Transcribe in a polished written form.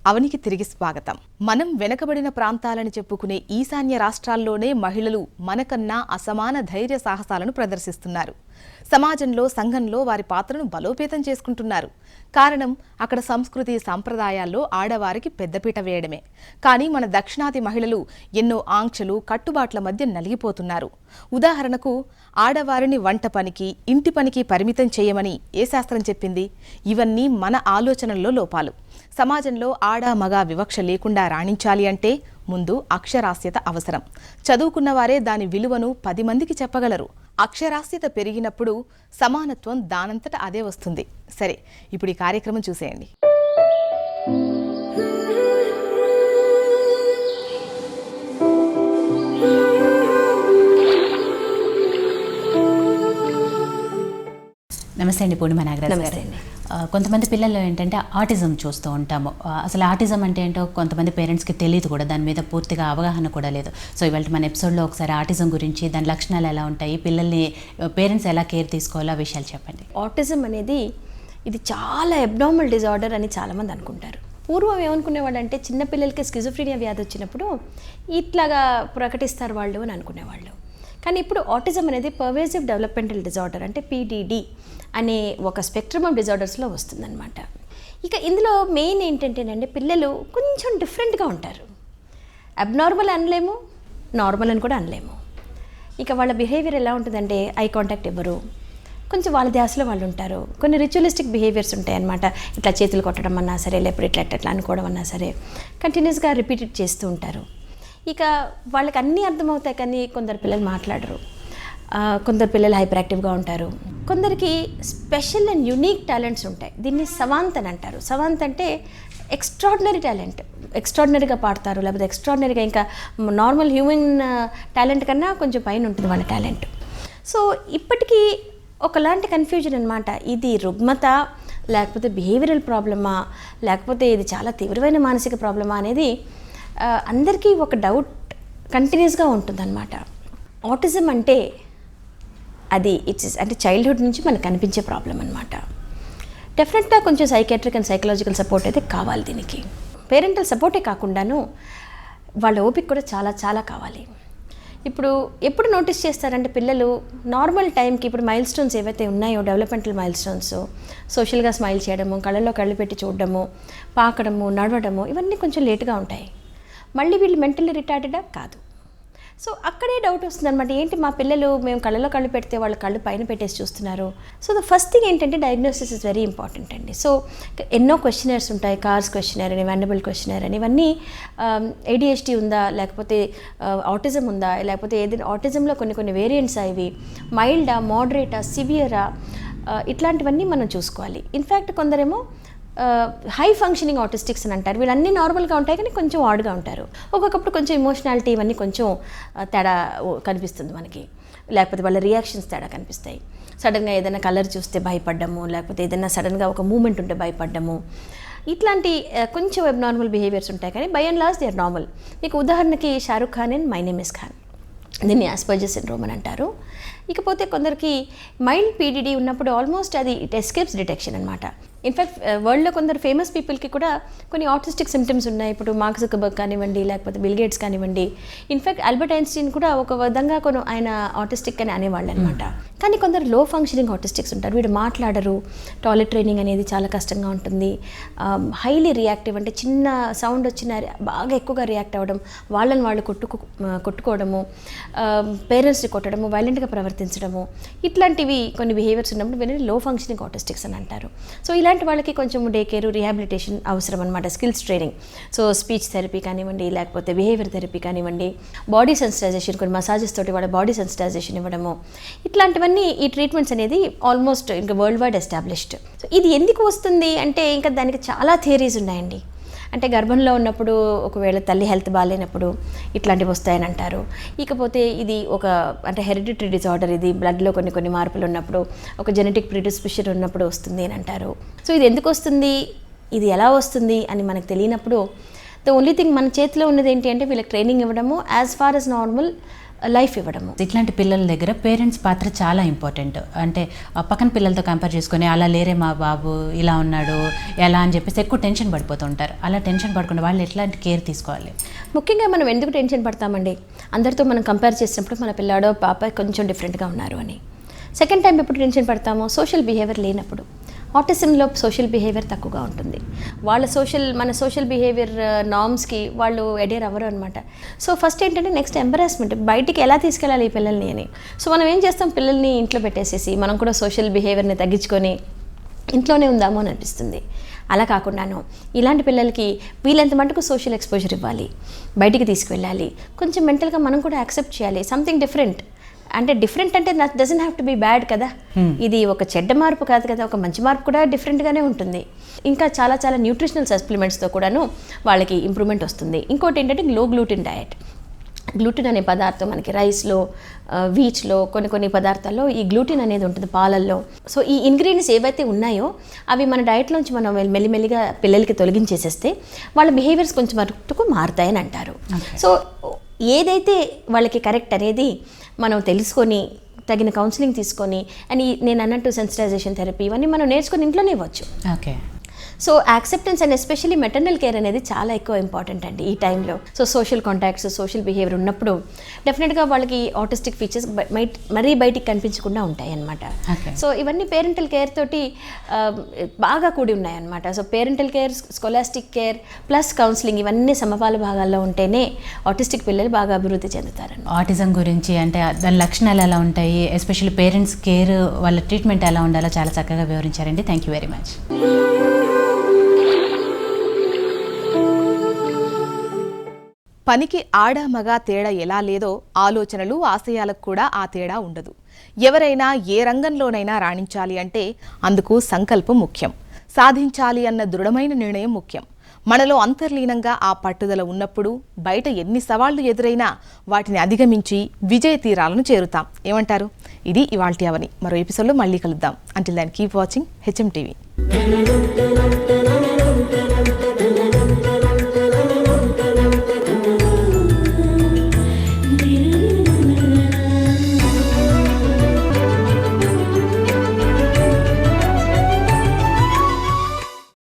అవనికి తిరిగి స్వాగతం. మనం వెనకబడిన ప్రాంతాలని చెప్పుకునే ఈశాన్య రాష్ట్రాల్లోనే మహిళలు మనకన్నా అసమాన ధైర్య సాహసాలను ప్రదర్శిస్తున్నారు. సమాజంలో, సంఘంలో వారి పాత్రను బలోపేతం చేసుకుంటున్నారు. కారణం అక్కడ సంస్కృతి సంప్రదాయాల్లో ఆడవారికి పెద్దపీట వేయడమే. కానీ మన దక్షిణాది మహిళలు ఎన్నో ఆంక్షలు, కట్టుబాట్ల మధ్య నలిగిపోతున్నారు. ఉదాహరణకు, ఆడవారిని వంట పనికి, ఇంటి పనికి పరిమితం చేయమని ఏ శాస్త్రం చెప్పింది? ఇవన్నీ మన ఆలోచనల్లో లోపాలు. సమాజంలో ఆడ మగ వివక్ష లేకుండా రాణించాలి అంటే ముందు అక్షరాస్యత అవసరం. చదువుకున్న వారే దాని విలువను 10 మందికి చెప్పగలరు. అక్షరాస్యత పెరిగినప్పుడు సమానత్వం దానంతట అదే వస్తుంది. సరే, ఇప్పుడు ఈ కార్యక్రమం చూసేయండి. నమస్తే అండి పూర్ణిమ నాగరాజ్ గారు. కొంతమంది పిల్లల్లో ఏంటంటే ఆటిజం చూస్తూ ఉంటాము. అసలు ఆటిజం అంటే ఏంటో కొంతమంది పేరెంట్స్కి తెలియదు కూడా, దాని మీద పూర్తిగా అవగాహన కూడా లేదు. సో ఇవాళ మన ఎపిసోడ్లో ఒకసారి ఆటిజం గురించి, దాని లక్షణాలు ఎలా ఉంటాయి, పిల్లల్ని పేరెంట్స్ ఎలా కేర్ తీసుకోవాలో ఆ విషయాలు చెప్పండి. ఆటిజం అనేది ఇది చాలా అబ్నార్మల్ డిజార్డర్ అని చాలామంది అనుకుంటారు. పూర్వం ఏమనుకునేవాళ్ళు అంటే చిన్నపిల్లలకి స్కిజోఫ్రీనియా వ్యాధి వచ్చినప్పుడు ఇట్లాగా ప్రకటిస్తారు వాళ్ళు అని అనుకునేవాళ్ళు. కానీ ఇప్పుడు ఆటిజం అనేది పర్వేసివ్ డెవలప్మెంటల్ డిజార్డర్ అంటే PDD అనే ఒక స్పెక్ట్రమ్ ఆఫ్ డిజార్డర్స్లో వస్తుందన్నమాట. ఇక ఇందులో మెయిన్ ఏంటంటేనండి, పిల్లలు కొంచెం డిఫరెంట్గా ఉంటారు. అబ్నార్మల్ అనలేము, నార్మల్ అని కూడా అనలేము. ఇక వాళ్ళ బిహేవియర్ ఎలా ఉంటుందంటే ఐ కాంటాక్ట్ ఇవ్వరు, కొంచెం వాళ్ళ ధ్యాసలో వాళ్ళు ఉంటారు. కొన్ని రిచువలిస్టిక్ బిహేవియర్స్ ఉంటాయి అన్నమాట. ఇట్లా చేతులు కొట్టడం అన్నా సరే, లేకపోతే ఇట్లా అనుకోవడం అన్నా సరే కంటిన్యూస్గా రిపీటెడ్ చేస్తూ ఉంటారు. ఇక వాళ్ళకి అన్నీ అర్థమవుతాయి, కానీ కొందరు పిల్లలు మాట్లాడరు. కొందరు పిల్లలు హైపర్ యాక్టివ్గా ఉంటారు. కొందరికి స్పెషల్ అండ్ యునీక్ టాలెంట్స్ ఉంటాయి. దీన్ని సవాంత్ అని అంటారు. సవాంత్ అంటే ఎక్స్ట్రాడినరీ టాలెంట్, ఎక్స్ట్రాడినరీగా పాడతారు, లేకపోతే ఎక్స్ట్రాడినరీగా ఇంకా నార్మల్ హ్యూమన్ టాలెంట్ కన్నా కొంచెం పైన ఉంటుంది వాళ్ళ టాలెంట్. సో ఇప్పటికీ ఒకలాంటి కన్ఫ్యూజన్ అనమాట. ఇది రుగ్మత, లేకపోతే బిహేవియరల్ ప్రాబ్లమా, లేకపోతే ఇది చాలా తీవ్రమైన మానసిక ప్రాబ్లమా అనేది అందరికీ ఒక డౌట్ కంటిన్యూస్గా ఉంటుందన్నమాట. ఆటిజం అంటే అది అంటే చైల్డ్హుడ్ నుంచి మనకు కనిపించే ప్రాబ్లం అనమాట. డెఫినెట్గా కొంచెం సైకియాట్రిక్ అండ్ సైకలాజికల్ సపోర్ట్ అయితే కావాలి. దీనికి పేరెంటల్ సపోర్టే కాకుండాను వాళ్ళ ఓపిక కూడా చాలా చాలా కావాలి. ఇప్పుడు ఎప్పుడు నోటీస్ చేస్తారంటే పిల్లలు నార్మల్ టైంకి ఇప్పుడు మైల్ స్టోన్స్ ఏవైతే ఉన్నాయో, డెవలప్మెంటల్ మైల్ స్టోన్స్, సోషల్గా స్మైల్ చేయడము, కళ్ళల్లో కళ్ళు పెట్టి చూడడము, పాకడము, నడవడము, ఇవన్నీ కొంచెం లేట్గా ఉంటాయి. మళ్ళీ వీళ్ళు మెంటల్లీ రిటార్డెడా కాదు. సో అక్కడే డౌట్ వస్తుంది అనమాట. ఏంటి మా పిల్లలు మేము కళ్ళలో కళ్ళు పెడితే వాళ్ళ కళ్ళు పైన పెట్టేసి చూస్తున్నారు. సో ద ఫస్ట్ థింగ్ ఏంటంటే డయాగ్నోసిస్ ఇస్ వెరీ ఇంపార్టెంట్ అండి. సో ఎన్నో క్వశ్చనర్స్ ఉంటాయి. కార్స్ క్వశ్చనర్ అని, వాండబుల్ క్వశ్చనర్ అని, ఇవన్నీ ADHD ఉందా, లేకపోతే ఆటిజం ఉందా, లేకపోతే ఏదైనా ఆటిజంలో కొన్ని వేరియంట్స్ ఇవి మైల్డా, మోడరేటా, సివియరా, ఇట్లాంటివన్నీ మనం చూసుకోవాలి. ఇన్ఫ్యాక్ట్ కొందరేమో హై ఫంక్షనింగ్ ఆటిస్టిక్స్ అని అంటారు. వీళ్ళన్నీ నార్మల్గా ఉంటాయి కానీ కొంచెం ఆడ్గా ఉంటారు. ఒక్కొక్కప్పుడు కొంచెం ఎమోషనాలిటీ ఇవన్నీ కొంచెం తేడా కనిపిస్తుంది మనకి, లేకపోతే వాళ్ళ రియాక్షన్స్ తేడా కనిపిస్తాయి. సడన్గా ఏదైనా కలర్ చూస్తే భయపడ్డము, లేకపోతే ఏదైనా సడన్గా ఒక మూమెంట్ ఉంటే భయపడ్డము, ఇట్లాంటి కొంచెం అబ్నార్మల్ బిహేవియర్స్ ఉంటాయి. కానీ by and large they are normal. మీకు ఉదాహరణకి Shah Rukh Khan and my name is Khan, దీన్ని ఆస్పర్జర్ సిండ్రోమ్ అని అంటారు. ఇకపోతే కొందరికి మైల్డ్ PDD ఉన్నప్పుడు ఆల్మోస్ట్ అది ఇట్ ఎస్కేప్స్ డిటెక్షన్ అనమాట. ఇన్ఫ్యాక్ట్ వరల్డ్లో కొందరు ఫేమస్ పీపుల్కి కూడా కొన్ని ఆటిస్టిక్ సిమ్టమ్స్ ఉన్నాయి. ఇప్పుడు మార్క్ జుకర్బర్గ్ కానివ్వండి, లేకపోతే బిల్ గేట్స్ కానివ్వండి. ఇన్ఫ్యాక్ట్ ఆల్బర్ట్ ఐన్స్టీన్ కూడా ఒక విధంగా ఆయన ఆటిస్టిక్ అని అనేవాళ్ళు అనమాట. కానీ కొందరు లో ఫంక్షనింగ్ ఆటిస్టిక్స్ ఉంటారు. వీడు మాట్లాడరు, టాయిలెట్ ట్రైనింగ్ అనేది చాలా కష్టంగా ఉంటుంది, హైలీ రియాక్టివ్ అంటే చిన్న సౌండ్ వచ్చిన బాగా ఎక్కువగా రియాక్ట్ అవ్వడం, వాళ్ళని వాళ్ళు కొట్టుకోవడము, పేరెంట్స్ని కొట్టడము, వైలెంట్గా ప్రవర్తించడము, ఇట్లాంటివి కొన్ని బిహేవియర్స్ ఉన్నప్పుడు వీళ్ళని లో ఫంక్షనింగ్ ఆటిస్టిక్స్ అని అంటారు. సో ఇలాంటి వాళ్ళకి కొంచెం డే కేర్, రిహాబిలిటేషన్ అవసరం అనమాట, skills training. So speech therapy కానివ్వండి, లేకపోతే బిహేవియర్ థెరపీ కానివ్వండి, బాడీ సెన్సిటైజేషన్, కొన్ని మసాజెస్ తోటి వాళ్ళ బాడీ సెన్సిటైజేషన్ ఇవ్వడము, ఇట్లాంటివన్నీ ఈ ట్రీట్మెంట్స్ అనేది ఆల్మోస్ట్ ఇంకా వరల్డ్ వైడ్ ఎస్టాబ్లిష్డ్. సో ఇది ఎందుకు వస్తుంది అంటే ఇంకా దానికి చాలా థియరీస్ ఉన్నాయండి. అంటే గర్భంలో ఉన్నప్పుడు ఒకవేళ తల్లి హెల్త్ బాగాలేనప్పుడు ఇట్లాంటివి వస్తాయని అంటారు. ఇకపోతే ఇది అంటే హెరిడిటరీ డిజార్డర్, ఇది బ్లడ్లో కొన్ని మార్పులు ఉన్నప్పుడు, ఒక జెనెటిక్ ప్రిడిస్పోజిషన్ ఉన్నప్పుడు వస్తుంది అని అంటారు. సో ఇది ఎందుకు వస్తుంది, ఇది ఎలా వస్తుంది అని మనకు తెలియనప్పుడు ద ఓన్లీ థింగ్ మన చేతిలో ఉన్నది ఏంటి అంటే వీళ్ళకి ట్రైనింగ్ ఇవ్వడము, as far as normal life ఇవ్వడము. ఇట్లాంటి పిల్లల దగ్గర పేరెంట్స్ పాత్ర చాలా ఇంపార్టెంట్. అంటే పక్కన పిల్లలతో కంపేర్ చేసుకొని అలా లేరే మా బాబు ఇలా ఉన్నాడు ఎలా అని చెప్పేసి ఎక్కువ టెన్షన్ పడిపోతూ ఉంటారు. అలా టెన్షన్ పడకుండా వాళ్ళు ఎట్లాంటి కేర్ తీసుకోవాలి? ముఖ్యంగా మనం ఎందుకు టెన్షన్ పడతామండి, అందరితో మనం కంపేర్ చేసినప్పుడు మన పిల్లాడో పాప కొంచెం డిఫరెంట్గా ఉన్నారు అని. సెకండ్ టైం ఎప్పుడు టెన్షన్ పడతామో, సోషల్ బిహేవియర్ లేనప్పుడు. ఆటిజంలో సోషల్ బిహేవియర్ తక్కువగా ఉంటుంది. మన సోషల్ బిహేవియర్ నార్మ్స్కి వాళ్ళు అడేర్ అవ్వరు అనమాట. సో ఫస్ట్ ఏంటంటే నెక్స్ట్ ఎంబరాస్మెంట్, బయటికి ఎలా తీసుకెళ్ళాలి ఈ పిల్లల్ని అని. సో మనం ఏం చేస్తాం, పిల్లల్ని ఇంట్లో పెట్టేసేసి మనం కూడా సోషల్ బిహేవియర్ని తగ్గించుకొని ఇంట్లోనే ఉందాము అని అనిపిస్తుంది. అలా కాకుండాను ఇలాంటి పిల్లలకి వీళ్ళంత మటుకు సోషల్ ఎక్స్పోజర్ ఇవ్వాలి, బయటికి తీసుకువెళ్ళాలి, కొంచెం మెంటల్గా మనం కూడా యాక్సెప్ట్ చేయాలి. సంథింగ్ డిఫరెంట్ అంటే doesn't have to be bad కదా, ఇది ఒక చెడ్డ మార్పు కాదు కదా, ఒక మంచి మార్పు కూడా డిఫరెంట్గానే ఉంటుంది. ఇంకా చాలా చాలా న్యూట్రిషనల్ సప్లిమెంట్స్తో కూడాను వాళ్ళకి ఇంప్రూవ్మెంట్ వస్తుంది. ఇంకోటి ఏంటంటే లో గ్లూటెన్ డయట్. గ్లూటెన్ అనే పదార్థం మనకి రైస్లో, వీచ్లో, కొన్ని పదార్థాల్లో ఈ గ్లూటెన్ అనేది ఉంటుంది, పాలల్లో. సో ఈ ఇంగ్రీడియంట్స్ ఏవైతే ఉన్నాయో అవి మన డైట్లోంచి మనం మెల్లిమెల్లిగా పిల్లలకి తొలగించేసేస్తే వాళ్ళ బిహేవియర్స్ కొంచెం మటుకు మారుతాయని అంటారు. సో ఏదైతే వాళ్ళకి కరెక్ట్ అనేది మనం తెలుసుకొని తగిన కౌన్సిలింగ్ తీసుకొని, అండ్ నేను అన్నట్టు సెన్సిటైజేషన్ థెరపీ ఇవన్నీ మనం నేర్చుకొని ఇంట్లోనే ఇవ్వచ్చు. Okay. So acceptance and especially maternal care అనేది చాలా ఎక్కువ ఇంపార్టెంట్ అండి ఈ టైంలో. So social contacts, social behaviour ఉన్నప్పుడు డెఫినెట్గా వాళ్ళకి ఆటిస్టిక్ ఫీచర్స్ మరీ బయటికి కనిపించకుండా ఉంటాయి అన్నమాట. సో ఇవన్నీ పేరెంటల్ కేర్ తోటి బాగా కూడి ఉన్నాయన్నమాట. So parental care, scholastic care plus counselling ఇవన్నీ సమపాల భాగాల్లో ఉంటేనే ఆటిస్టిక్ పిల్లలు బాగా అభివృద్ధి చెందుతారండి. ఆటిజం గురించి అంటే దాని లక్షణాలు ఎలా ఉంటాయి, ఎస్పెషల్లీ పేరెంట్స్ కేర్, వాళ్ళ ట్రీట్మెంట్ ఎలా ఉండాలో చాలా చక్కగా వివరించారండి. Thank you very much. పనికి ఆడ మగ తేడా ఎలా లేదో ఆలోచనలు, ఆశయాలకు కూడా ఆ తేడా ఉండదు. ఎవరైనా ఏ రంగంలోనైనా రాణించాలి అంటే అందుకు సంకల్పం ముఖ్యం, సాధించాలి అన్న దృఢమైన నిర్ణయం ముఖ్యం. మనలో అంతర్లీనంగా ఆ పట్టుదల ఉన్నప్పుడు బయట ఎన్ని సవాళ్లు ఎదురైనా వాటిని అధిగమించి విజయ తీరాలను చేరుతాం. ఏమంటారు? ఇది ఇవాల్టి అవని. మరో ఎపిసోడ్లో మళ్ళీ కలుద్దాం. Until then keep watching HM TV.